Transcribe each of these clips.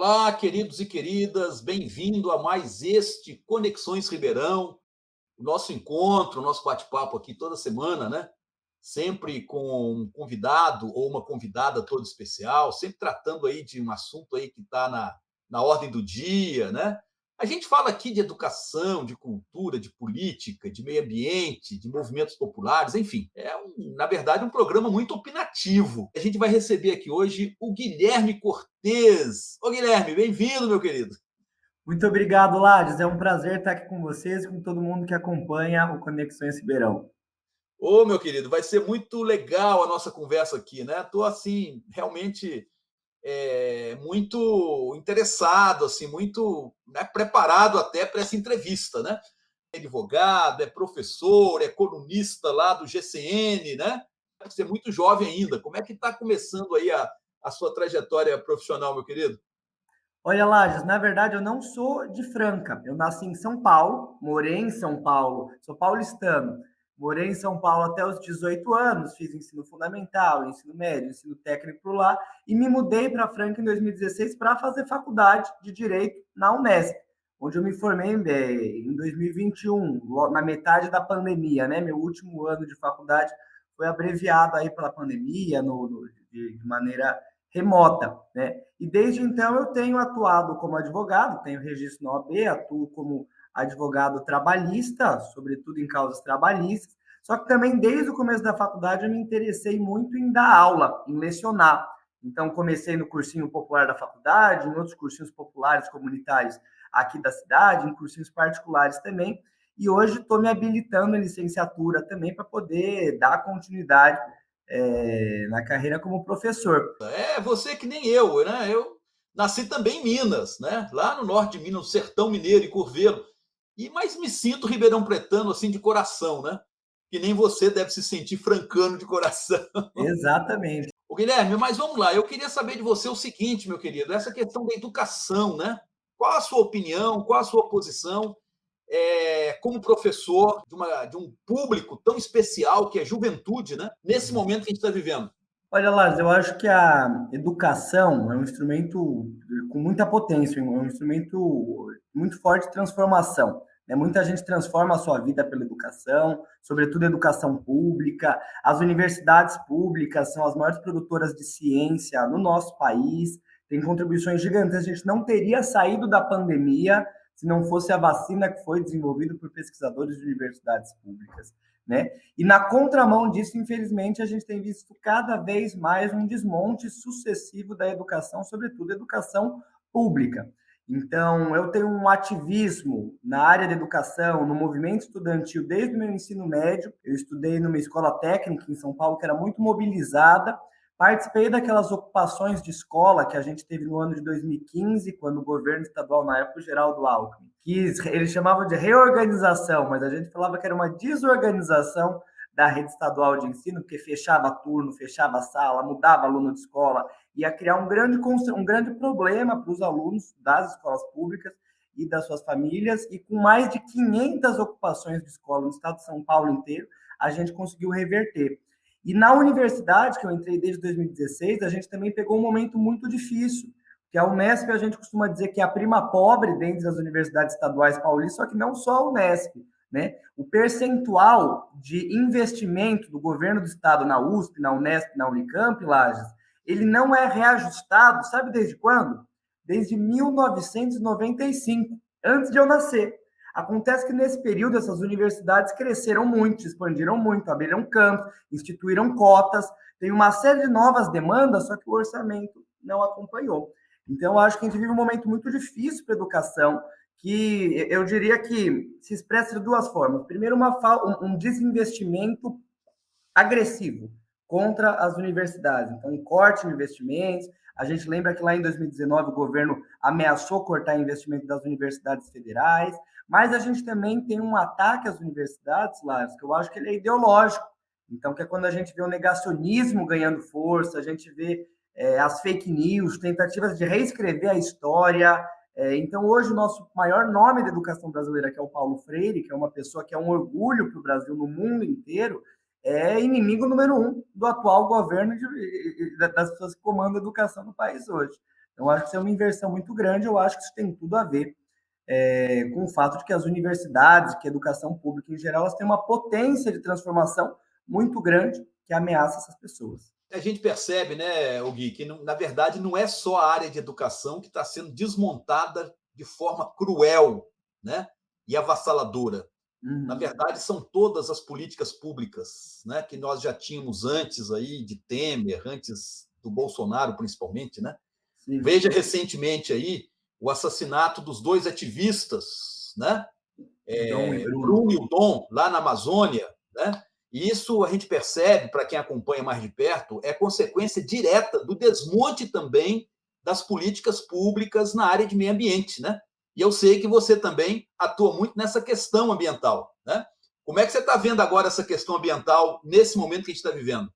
Olá, queridos e queridas, bem-vindo a mais este Conexões Ribeirão, o nosso encontro, o nosso bate-papo aqui toda semana, né? Sempre com um convidado ou uma convidada toda especial, sempre tratando aí de um assunto aí que está na ordem do dia, né? A gente fala aqui de educação, de cultura, de política, de meio ambiente, de movimentos populares, enfim, na verdade, um programa muito opinativo. A gente vai receber aqui hoje o Guilherme Cortez. Ô, Guilherme, bem-vindo, meu querido. Muito obrigado, Lades. É um prazer estar aqui com vocês e com todo mundo que acompanha o Conexões Ribeirão. Ô, meu querido, vai ser muito legal a nossa conversa aqui, né? Estou, assim, realmente muito interessado, assim, muito, né, preparado até para essa entrevista, né? É advogado, é professor, é colunista lá do GCN, né? Você é muito jovem ainda. Como é que está começando aí a sua trajetória profissional, meu querido? Olha, Lages, na verdade eu não sou de Franca. Eu nasci em São Paulo, morei em São Paulo, sou paulistano. Morei em São Paulo até os 18 anos, fiz ensino fundamental, ensino médio, ensino técnico por lá e me mudei para Franca em 2016 para fazer faculdade de Direito na Unesp, onde eu me formei em 2021, na metade da pandemia, né? Meu último ano de faculdade foi abreviado aí pela pandemia, de maneira remota, né? E desde então eu tenho atuado como advogado, tenho registro na OAB, atuo como advogado trabalhista, sobretudo em causas trabalhistas, só que também desde o começo da faculdade eu me interessei muito em dar aula, em lecionar. Então comecei no cursinho popular da faculdade, em outros cursinhos populares comunitários aqui da cidade, em cursinhos particulares também, e hoje estou me habilitando em licenciatura também para poder dar continuidade na carreira como professor. É você que nem eu, né? Eu nasci também em Minas, né? Lá no norte de Minas, no sertão mineiro e Curvelo. Mas me sinto ribeirão pretano assim de coração, né? Que nem você deve se sentir francano de coração. Exatamente. O Guilherme, mas vamos lá, eu queria saber de você o seguinte, meu querido, essa questão da educação, né? Qual a sua opinião, qual a sua posição como professor de um público tão especial que é a juventude, né? Nesse momento que a gente está vivendo? Olha, Lars, eu acho que a educação é um instrumento com muita potência, é um instrumento muito forte de transformação. Né? Muita gente transforma a sua vida pela educação, sobretudo a educação pública. As universidades públicas são as maiores produtoras de ciência no nosso país, têm contribuições gigantes. A gente não teria saído da pandemia se não fosse a vacina que foi desenvolvida por pesquisadores de universidades públicas. Né? E na contramão disso, infelizmente, a gente tem visto cada vez mais um desmonte sucessivo da educação, sobretudo a educação pública. Então, eu tenho um ativismo na área da educação, no movimento estudantil, desde o meu ensino médio. Eu estudei numa escola técnica em São Paulo que era muito mobilizada. Participei daquelas ocupações de escola que a gente teve no ano de 2015, quando o governo estadual, na época, o Geraldo Alckmin, quis, ele chamava de reorganização, mas a gente falava que era uma desorganização da rede estadual de ensino, porque fechava turno, fechava sala, mudava aluno de escola, ia criar um grande problema para os alunos das escolas públicas e das suas famílias, e com mais de 500 ocupações de escola no estado de São Paulo inteiro, a gente conseguiu reverter. E na universidade, que eu entrei desde 2016, a gente também pegou um momento muito difícil, que a Unesp a gente costuma dizer que é a prima pobre dentre as universidades estaduais paulistas, só que não só a Unesp, né? O percentual de investimento do governo do estado na USP, na Unesp, na Unicamp, Lages, ele não é reajustado, sabe desde quando? Desde 1995, antes de eu nascer. Acontece que nesse período essas universidades cresceram muito, se expandiram muito, abriram campos, instituíram cotas, tem uma série de novas demandas, só que o orçamento não acompanhou. Então, eu acho que a gente vive um momento muito difícil para a educação, que eu diria que se expressa de duas formas. Primeiro, um desinvestimento agressivo contra as universidades. Então, um corte em investimentos. A gente lembra que lá em 2019 o governo ameaçou cortar investimento das universidades federais, mas a gente também tem um ataque às universidades, Lars, que eu acho que ele é ideológico. Então, que é quando a gente vê o negacionismo ganhando força, a gente vê as fake news, tentativas de reescrever a história. Então, hoje, o nosso maior nome da educação brasileira, que é o Paulo Freire, que é uma pessoa que é um orgulho para o Brasil no mundo inteiro, é inimigo número um do atual governo das pessoas que comandam a educação no país hoje. Então, acho que isso é uma inversão muito grande, eu acho que isso tem tudo a ver com o fato de que as universidades, que a educação pública em geral, elas têm uma potência de transformação muito grande que ameaça essas pessoas. A gente percebe, né, Gui, que na verdade não é só a área de educação que está sendo desmontada de forma cruel, né, e avassaladora. Na verdade, são todas as políticas públicas, né, que nós já tínhamos antes aí de Temer, antes do Bolsonaro, principalmente, né? Sim. Veja recentemente aí o assassinato dos 2 ativistas, né? Bruno e o Dom, lá na Amazônia, né? E isso a gente percebe, para quem acompanha mais de perto, é consequência direta do desmonte também das políticas públicas na área de meio ambiente, né? E eu sei que você também atua muito nessa questão ambiental, né? Como é que você está vendo agora essa questão ambiental nesse momento que a gente está vivendo?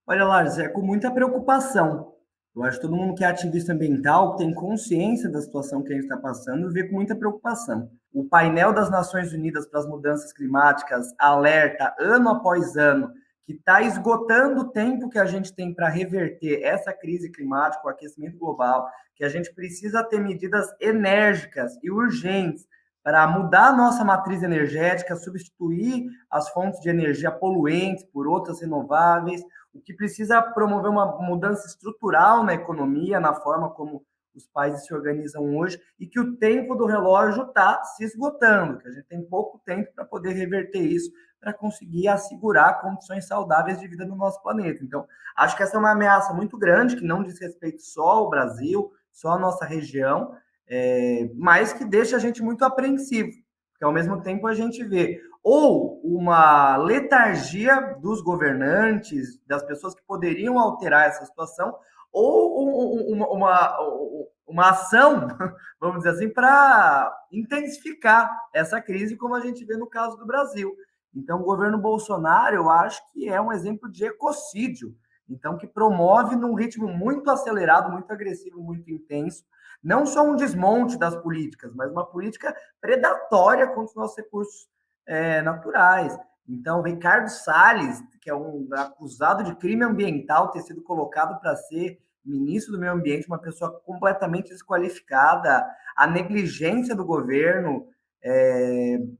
Olha, Lars, é com muita preocupação. Eu acho que todo mundo que é ativista ambiental tem consciência da situação que a gente está passando e vê com muita preocupação. O painel das Nações Unidas para as Mudanças Climáticas alerta ano após ano que está esgotando o tempo que a gente tem para reverter essa crise climática, o aquecimento global, que a gente precisa ter medidas enérgicas e urgentes para mudar a nossa matriz energética, substituir as fontes de energia poluentes por outras renováveis, o que precisa promover uma mudança estrutural na economia, na forma como os países se organizam hoje, e que o tempo do relógio está se esgotando, que a gente tem pouco tempo para poder reverter isso, para conseguir assegurar condições saudáveis de vida no nosso planeta. Então, acho que essa é uma ameaça muito grande, que não diz respeito só ao Brasil, só à nossa região, mas que deixa a gente muito apreensivo, porque ao mesmo tempo a gente vê ou uma letargia dos governantes, das pessoas que poderiam alterar essa situação, ou uma ação, vamos dizer assim, para intensificar essa crise, como a gente vê no caso do Brasil. Então, o governo Bolsonaro, eu acho que é um exemplo de ecocídio, então, que promove num ritmo muito acelerado, muito agressivo, muito intenso, não só um desmonte das políticas, mas uma política predatória contra os nossos recursos naturais. Então, Ricardo Salles, que é um acusado de crime ambiental, ter sido colocado para ser ministro do Meio Ambiente, uma pessoa completamente desqualificada, a negligência do governo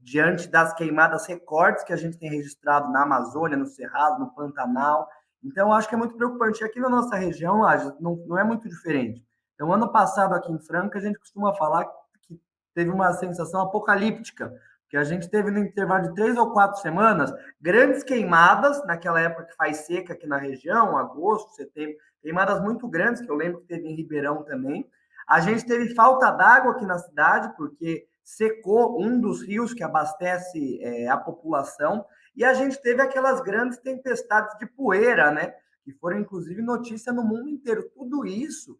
diante das queimadas recordes que a gente tem registrado na Amazônia, no Cerrado, no Pantanal. Então, acho que é muito preocupante. E aqui na nossa região, não é muito diferente. Então, ano passado, aqui em Franca, a gente costuma falar que teve uma sensação apocalíptica, que a gente teve no intervalo de 3 ou 4 semanas, grandes queimadas, naquela época que faz seca aqui na região, agosto, setembro, queimadas muito grandes, que eu lembro que teve em Ribeirão também. A gente teve falta d'água aqui na cidade, porque secou um dos rios que abastece a população, e a gente teve aquelas grandes tempestades de poeira, né? Que foram, inclusive, notícia no mundo inteiro. Tudo isso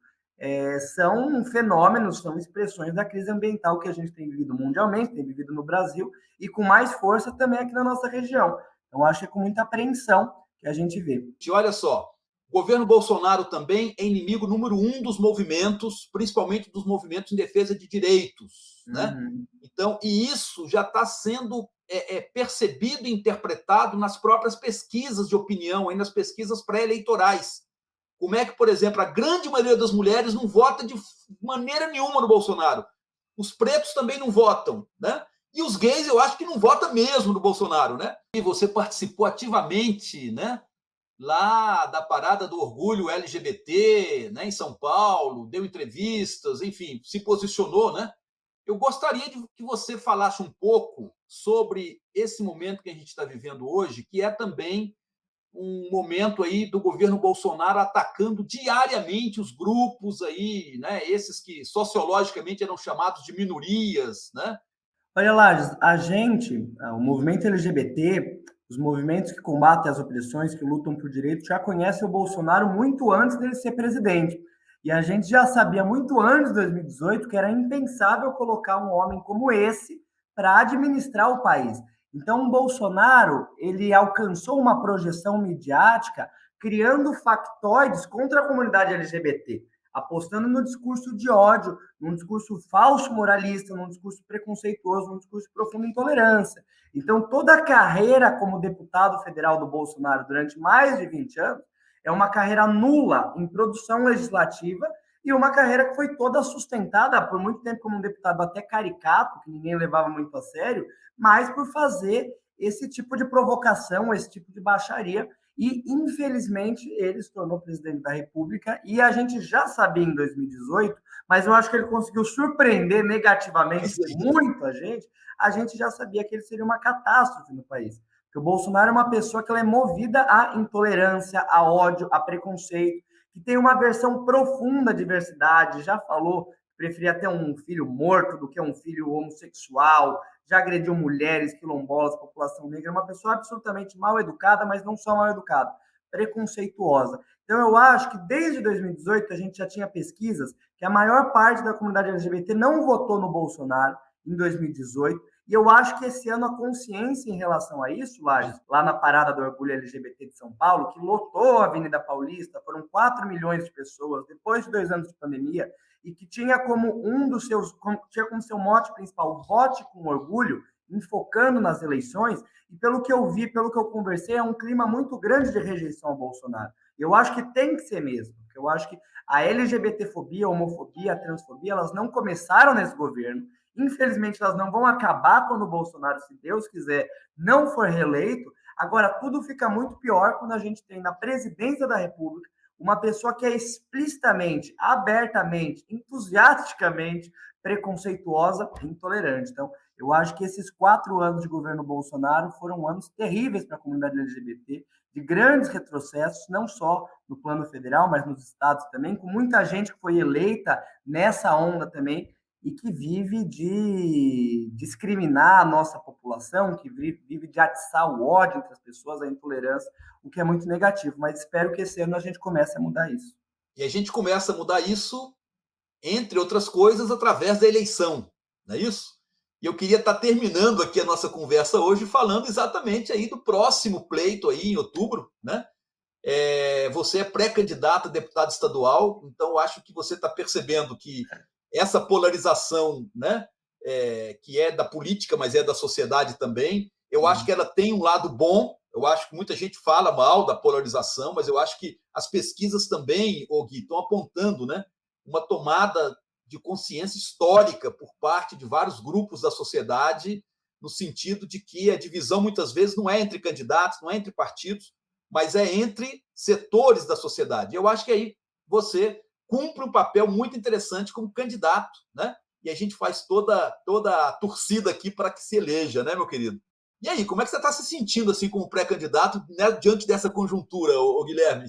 são fenômenos, são expressões da crise ambiental que a gente tem vivido mundialmente, tem vivido no Brasil, e com mais força também aqui na nossa região. Então, acho que é com muita apreensão que a gente vê. E olha só, o governo Bolsonaro também é inimigo número 1 dos movimentos, principalmente dos movimentos em defesa de direitos, né? Então, e isso já está sendo percebido e interpretado nas próprias pesquisas de opinião, aí nas pesquisas pré-eleitorais. Como é que, por exemplo, a grande maioria das mulheres não vota de maneira nenhuma no Bolsonaro. Os pretos também não votam, né? E os gays, eu acho que não votam mesmo no Bolsonaro, né? E você participou ativamente, né? Lá da parada do orgulho LGBT, né, em São Paulo, deu entrevistas, enfim, se posicionou, né? Eu gostaria de que você falasse um pouco sobre esse momento que a gente está vivendo hoje, que é também um momento aí do governo Bolsonaro atacando diariamente os grupos aí, né, esses que sociologicamente eram chamados de minorias, né? Olha, Lages, o movimento LGBT, os movimentos que combatem as opressões, que lutam por direitos, já conhecem o Bolsonaro muito antes dele ser presidente. E a gente já sabia muito antes de 2018 que era impensável colocar um homem como esse para administrar o país. Então, o Bolsonaro, ele alcançou uma projeção midiática criando factoides contra a comunidade LGBT, apostando no discurso de ódio, num discurso falso moralista, num discurso preconceituoso, num discurso de profunda intolerância. Então, toda a carreira como deputado federal do Bolsonaro durante mais de 20 anos é uma carreira nula em produção legislativa e uma carreira que foi toda sustentada por muito tempo como um deputado até caricato, que ninguém levava muito a sério, mas por fazer esse tipo de provocação, esse tipo de baixaria, e infelizmente ele se tornou presidente da República, e a gente já sabia em 2018, mas eu acho que ele conseguiu surpreender negativamente muito a gente já sabia que ele seria uma catástrofe no país. Porque o Bolsonaro é uma pessoa que ela é movida à intolerância, a ódio, a preconceito, que tem uma versão profunda de diversidade, já falou que preferia ter um filho morto do que um filho homossexual, já agrediu mulheres, quilombolas, população negra, uma pessoa absolutamente mal educada, mas não só mal educada, preconceituosa. Então, eu acho que desde 2018 a gente já tinha pesquisas que a maior parte da comunidade LGBT não votou no Bolsonaro em 2018, e eu acho que esse ano a consciência em relação a isso, Lages, lá na Parada do Orgulho LGBT de São Paulo, que lotou a Avenida Paulista, foram 4 milhões de pessoas, depois de 2 anos de pandemia, e que tinha como tinha como seu mote principal, vote com orgulho, enfocando nas eleições, e pelo que eu vi, pelo que eu conversei, é um clima muito grande de rejeição ao Bolsonaro. Eu acho que tem que ser mesmo, porque eu acho que a LGBTfobia, a homofobia, a transfobia, elas não começaram nesse governo. Infelizmente, elas não vão acabar quando o Bolsonaro, se Deus quiser, não for reeleito. Agora, tudo fica muito pior quando a gente tem na presidência da República uma pessoa que é explicitamente, abertamente, entusiasticamente preconceituosa e intolerante. Então, eu acho que esses 4 anos de governo Bolsonaro foram anos terríveis para a comunidade LGBT, de grandes retrocessos, não só no plano federal, mas nos estados também, com muita gente que foi eleita nessa onda também, e que vive de discriminar a nossa população, que vive de atiçar o ódio entre as pessoas, a intolerância, o que é muito negativo. Mas espero que esse ano a gente comece a mudar isso. E a gente começa a mudar isso, entre outras coisas, através da eleição, não é isso? E eu queria estar terminando aqui a nossa conversa hoje falando exatamente aí do próximo pleito aí em outubro, né? Você é pré-candidato a deputado estadual, então acho que você está percebendo que essa polarização, né, que é da política, mas é da sociedade também, eu acho que ela tem um lado bom. Eu acho que muita gente fala mal da polarização, mas eu acho que as pesquisas também, Gui, estão apontando, né, uma tomada de consciência histórica por parte de vários grupos da sociedade, no sentido de que a divisão muitas vezes não é entre candidatos, não é entre partidos, mas é entre setores da sociedade. Eu acho que aí você cumpre um papel muito interessante como candidato, né? E a gente faz toda a torcida aqui para que se eleja, né, meu querido? E aí, como é que você está se sentindo assim como pré-candidato, né, diante dessa conjuntura, Guilherme?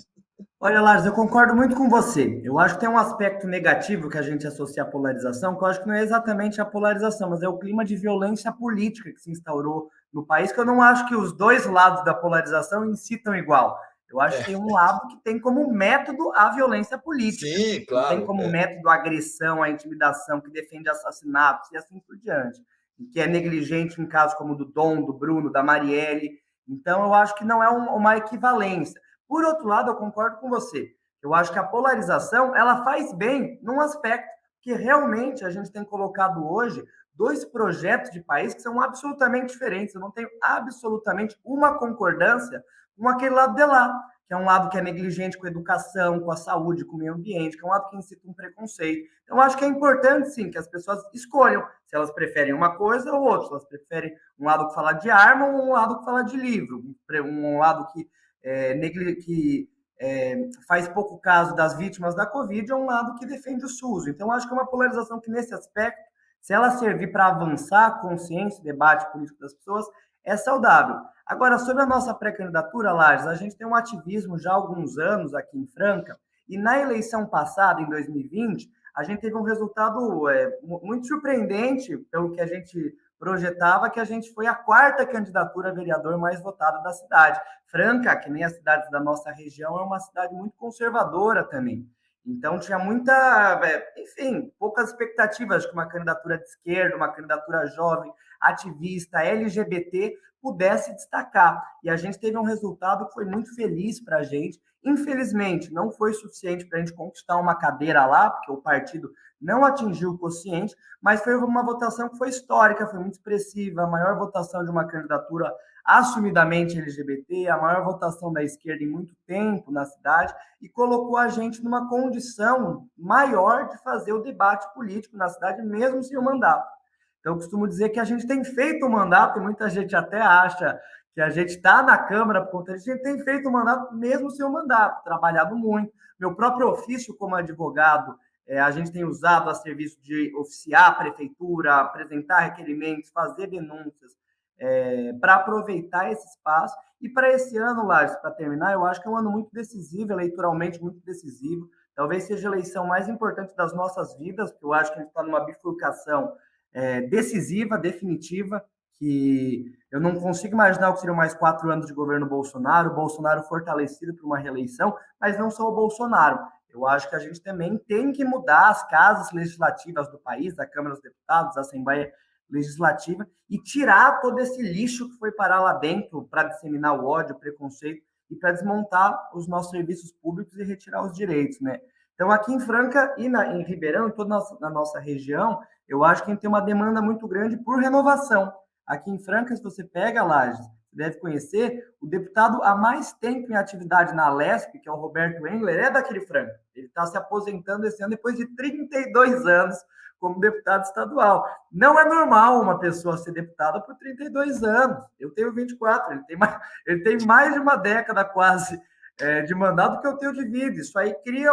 Olha, Lars, eu concordo muito com você. Eu acho que tem um aspecto negativo que a gente associa à polarização, que eu acho que não é exatamente a polarização, mas é o clima de violência política que se instaurou no país, que eu não acho que os dois lados da polarização incitam igual. Eu acho que tem um lado que tem como método a violência política. Sim, Não tem claro. como método a agressão, a intimidação, que defende assassinatos e assim por diante. E que é negligente em casos como o do Dom, do Bruno, da Marielle. Então, eu acho que não é uma equivalência. Por outro lado, eu concordo com você. Eu acho que a polarização ela faz bem num aspecto que realmente a gente tem colocado hoje 2 projetos de país que são absolutamente diferentes. Eu não tenho absolutamente uma concordância com aquele lado de lá, que é um lado que é negligente com a educação, com a saúde, com o meio ambiente, que é um lado que incita um preconceito. Então, eu acho que é importante, sim, que as pessoas escolham se elas preferem uma coisa ou outra, se elas preferem um lado que fala de arma ou um lado que fala de livro, um lado que faz pouco caso das vítimas da Covid, é um lado que defende o SUS. Então, acho que é uma polarização que, nesse aspecto, se ela servir para avançar a consciência e debate político das pessoas, é saudável. Agora, sobre a nossa pré-candidatura, Lages, a gente tem um ativismo já há alguns anos aqui em Franca, e na eleição passada, em 2020, a gente teve um resultado muito surpreendente, pelo que a gente projetava, que a gente foi a 4ª candidatura a vereador mais votada da cidade. Franca, que nem as cidades da nossa região, é uma cidade muito conservadora também. Então, tinha enfim, poucas expectativas de que uma candidatura de esquerda, uma candidatura jovem, ativista, LGBT, pudesse destacar. E a gente teve um resultado que foi muito feliz para a gente. Infelizmente, não foi suficiente para a gente conquistar uma cadeira lá, porque o partido não atingiu o quociente, mas foi uma votação que foi histórica, foi muito expressiva, a maior votação de uma candidatura assumidamente LGBT, a maior votação da esquerda em muito tempo na cidade, e colocou a gente numa condição maior de fazer o debate político na cidade, mesmo sem o mandato. Então, eu costumo dizer que a gente tem feito o mandato, e muita gente até acha que a gente está na Câmara por conta disso, a gente tem feito o mandato mesmo sem o mandato, trabalhado muito. Meu próprio ofício como advogado, a gente tem usado a serviço de oficiar a prefeitura, apresentar requerimentos, fazer denúncias, para aproveitar esse espaço. E para esse ano, Lages, para terminar, eu acho que é um ano muito decisivo, eleitoralmente muito decisivo. Talvez seja a eleição mais importante das nossas vidas, porque eu acho que a gente está numa bifurcação decisiva, definitiva, que eu não consigo imaginar o que seriam mais 4 anos de governo Bolsonaro, o Bolsonaro fortalecido por uma reeleição, mas não só o Bolsonaro. Eu acho que a gente também tem que mudar as casas legislativas do país, a Câmara dos Deputados, a Assembleia Legislativa, e tirar todo esse lixo que foi parar lá dentro para disseminar o ódio, o preconceito e para desmontar os nossos serviços públicos e retirar os direitos, né? Então, aqui em Franca e em Ribeirão, em toda na nossa região, eu acho que a gente tem uma demanda muito grande por renovação. Aqui em Franca, se você pega Lages, você deve conhecer, o deputado há mais tempo em atividade na Alesp, que é o Roberto Engler, é daqui de Franca. Ele está se aposentando esse ano depois de 32 anos como deputado estadual. Não é normal uma pessoa ser deputada por 32 anos. Eu tenho 24, ele tem mais de uma década quase de mandato que eu tenho de vida. Isso aí cria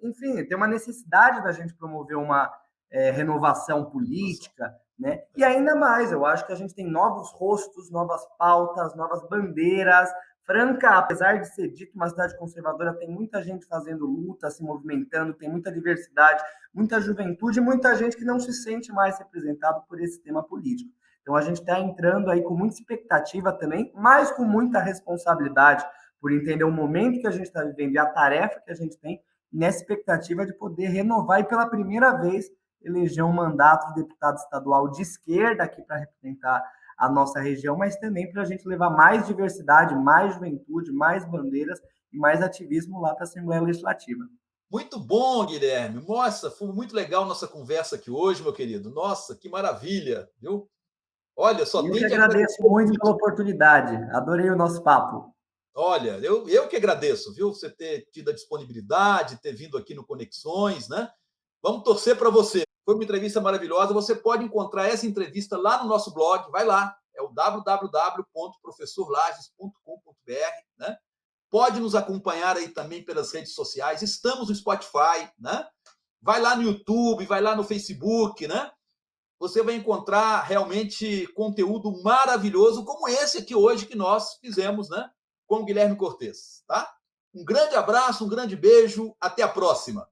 enfim, tem uma necessidade da gente promover uma renovação política, né? E ainda mais, eu acho que a gente tem novos rostos, novas pautas, novas bandeiras. Franca, apesar de ser dito uma cidade conservadora, tem muita gente fazendo luta, se movimentando, tem muita diversidade, muita juventude, muita gente que não se sente mais representado por esse tema político. Então, a gente está entrando aí com muita expectativa também, mas com muita responsabilidade, por entender o momento que a gente está vivendo e a tarefa que a gente tem, nessa expectativa de poder renovar e, pela primeira vez, eleger um mandato de deputado estadual de esquerda aqui para representar a nossa região, mas também para a gente levar mais diversidade, mais juventude, mais bandeiras e mais ativismo lá para a Assembleia Legislativa. Muito bom, Guilherme. Nossa, foi muito legal nossa conversa aqui hoje, meu querido. Nossa, que maravilha, viu? Olha, só tem que agradecer muito pela oportunidade. Adorei o nosso papo. Olha, eu que agradeço, viu? Você ter tido a disponibilidade, ter vindo aqui no Conexões, né? Vamos torcer para você. Foi uma entrevista maravilhosa. Você pode encontrar essa entrevista lá no nosso blog. Vai lá, é o www.professorlages.com.br, né? Pode nos acompanhar aí também pelas redes sociais. Estamos no Spotify, né? Vai lá no YouTube, vai lá no Facebook, né? Você vai encontrar realmente conteúdo maravilhoso como esse aqui hoje que nós fizemos, né? Com o Guilherme Cortes, tá? Um grande abraço, um grande beijo. Até a próxima.